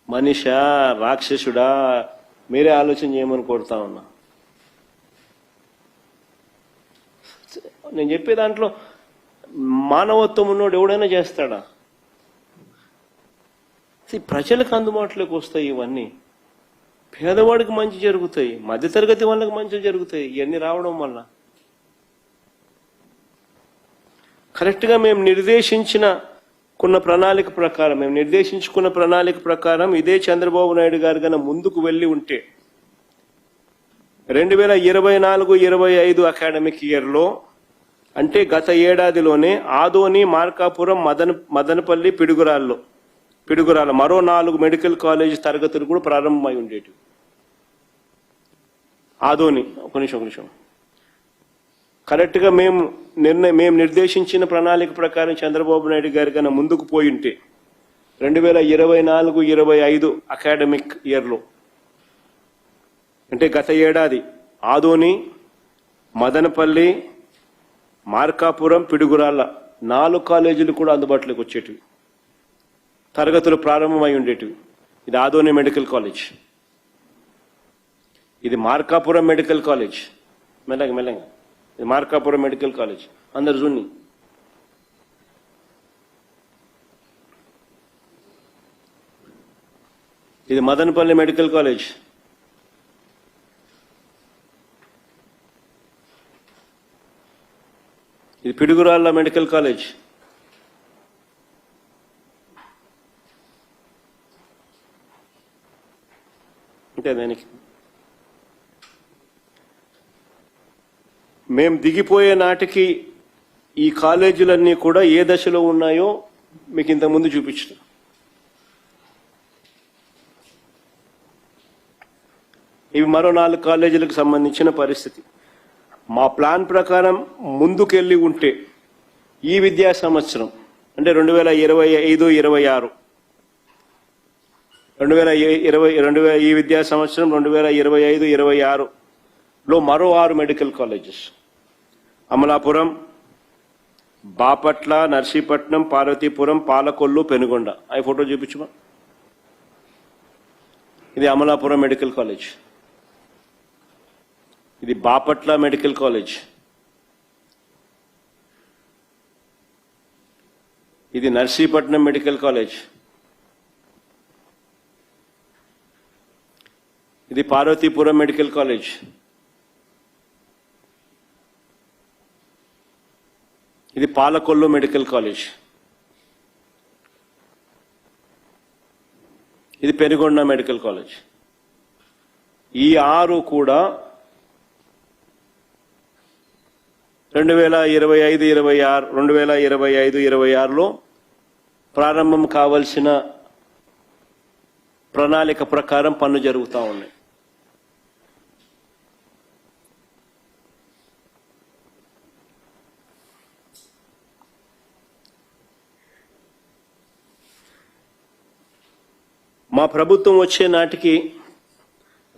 మనిషా రాక్షసుడా మీరే ఆలోచన చేయమని కోరుతా ఉన్నా. నేను చెప్పే దాంట్లో మానవత్వం ఉన్నోడు ఎవడైనా చేస్తాడా? ప్రజలకు అందుబాటులోకి వస్తాయి ఇవన్నీ. పేదవాడికి మంచి జరుగుతాయి, మధ్యతరగతి వాళ్ళకి మంచి జరుగుతాయి. ఇవన్నీ రావడం వల్ల కరెక్ట్గా మేము నిర్దేశించుకున్న ప్రణాళిక ప్రకారం ఇదే చంద్రబాబు నాయుడు గారు కన్నా ముందుకు వెళ్ళి ఉంటే 2024-25 అకాడమిక్ ఇయర్లో, అంటే గత ఏడాదిలోనే ఆదోని, మార్కాపురం, మదనపల్లి, పిడుగురాల మరో 4 మెడికల్ కాలేజ్ తరగతులు కూడా ప్రారంభమై ఉండేవి. ఆదోని ఒక నిమిషం కరెక్ట్గా మేము నిర్దేశించిన ప్రణాళిక ప్రకారం చంద్రబాబు నాయుడు గారి కన్నా ముందుకు పోయి ఉంటే 2024-25 అకాడమిక్ ఇయర్లో, అంటే గత ఏడాది ఆదోని, మదనపల్లి, మార్కాపురం, పిడుగురాల 4 కాలేజీలు కూడా అందుబాటులోకి వచ్చేటివి, తరగతులు ప్రారంభమై ఉండేటివి. ఇది ఆదోని మెడికల్ కాలేజ్, ఇది మార్కాపురం మెడికల్ కాలేజ్. మెల్లగా ఇది మార్కాపురం మెడికల్ కాలేజ్. అందరు చూడండి. ఇది మదనపల్లి మెడికల్ కాలేజ్. ఇది పిడుగురాళ్ళ మెడికల్ కాలేజ్. అంటే దానికి మేము దిగిపోయే నాటికి ఈ కాలేజీలన్నీ కూడా ఏ దశలో ఉన్నాయో మీకు ఇంతకుముందు చూపించిన. ఇవి మరో 4 కాలేజీలకు సంబంధించిన పరిస్థితి. మా ప్లాన్ ప్రకారం ముందుకెళ్ళి ఉంటే ఈ విద్యా సంవత్సరం, అంటే 2025-26 ఈ విద్యా సంవత్సరం 2025-26లో మరో 6 మెడికల్ కాలేజెస్ అమలాపురం, బాపట్ల, నర్సీపట్నం, పార్వతీపురం, పాలకొల్లు, పెనుగొండ. ఆ ఫోటో చూపించమా. ఇది అమలాపురం మెడికల్ కాలేజ్, ఇది బాపట్ల మెడికల్ కాలేజ్, ఇది నర్సీపట్నం మెడికల్ కాలేజ్, ఇది పార్వతీపురం మెడికల్ కాలేజ్, ఇది పాలకొల్లు మెడికల్ కాలేజ్, ఇది పెనుగొండ మెడికల్ కాలేజ్. ఈ 6 కూడా 2025-26లో ప్రారంభం కావాల్సిన ప్రణాళిక ప్రకారం పనులు జరుగుతూ ఉన్నాయి. మా ప్రభుత్వం వచ్చే నాటికి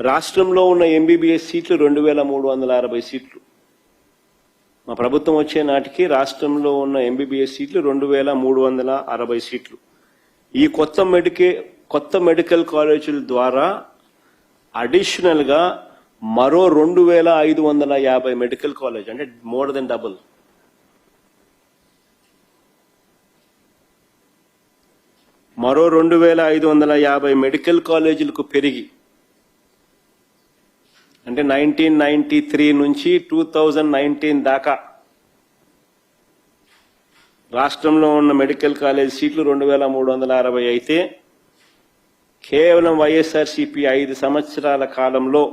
రాష్ట్రంలో ఉన్న ఎంబీబీఎస్ సీట్లు 2360 సీట్లు. మా ప్రభుత్వం వచ్చే నాటికి రాష్ట్రంలో ఉన్న ఎంబీబీఎస్ సీట్లు 2360 సీట్లు. ఈ కొత్త మెడికల్ కాలేజీల ద్వారా అడిషనల్ గా మరో 2550 మెడికల్ కాలేజ్, అంటే మోర్ దెన్ డబుల్. మరో 2550 మెడికల్ కాలేజీలకు పెరిగి, అంటే 1993 నుంచి 2019 దాకా రాష్ట్రంలో ఉన్న మెడికల్ కాలేజ్ సీట్లు 2360 అయితే, కేవలం వైఎస్ఆర్సీపీ 5 సంవత్సరాల కాలంలో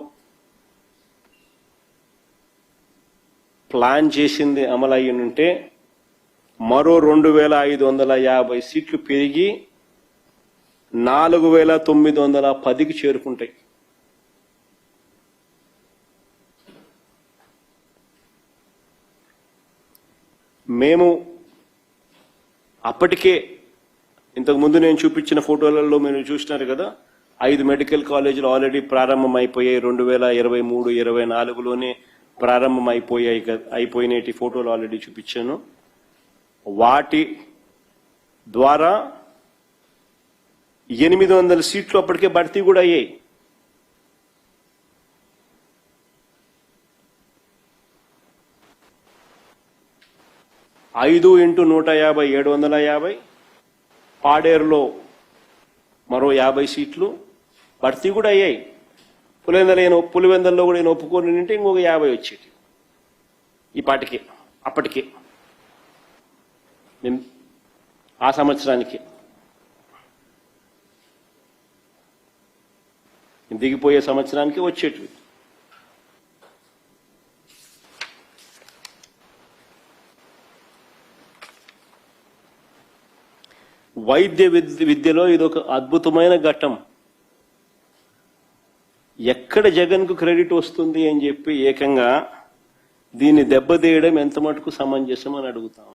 ప్లాన్ చేసింది అమలయ్యుంటే మరో 2550 సీట్లు పెరిగి 4910కి చేరుకుంటాయి. మేము అప్పటికే ఇంతకుముందు నేను చూపించిన ఫోటోలలో మీరు చూసినారు కదా, 5 మెడికల్ కాలేజీలు ఆల్రెడీ ప్రారంభం అయిపోయాయి. 2023-24లోనే ప్రారంభం అయిపోయినటి ఫోటోలు ఆల్రెడీ చూపించాను. వాటి ద్వారా 800 సీట్లు అప్పటికే భర్తీ కూడా అయ్యాయి. ఐదు ఇంటూ 150 750. పాడేరులో మరో 50 సీట్లు భర్తీ కూడా అయ్యాయి. పులివెందల్లో కూడా నేను ఒప్పుకొని నింటే ఇంకొక 50 వచ్చేది ఈ పాటికి. అప్పటికే ఆ సంవత్సరానికి దిగిపోయే సంవత్సరానికి వచ్చేటివి. వైద్య విద్యలో ఇదొక అద్భుతమైన ఘట్టం. ఎక్కడ జగన్కు క్రెడిట్ వస్తుంది అని చెప్పి ఏకంగా దీన్ని దెబ్బతీయడం ఎంత మటుకు సమంజసం అని అడుగుతాం.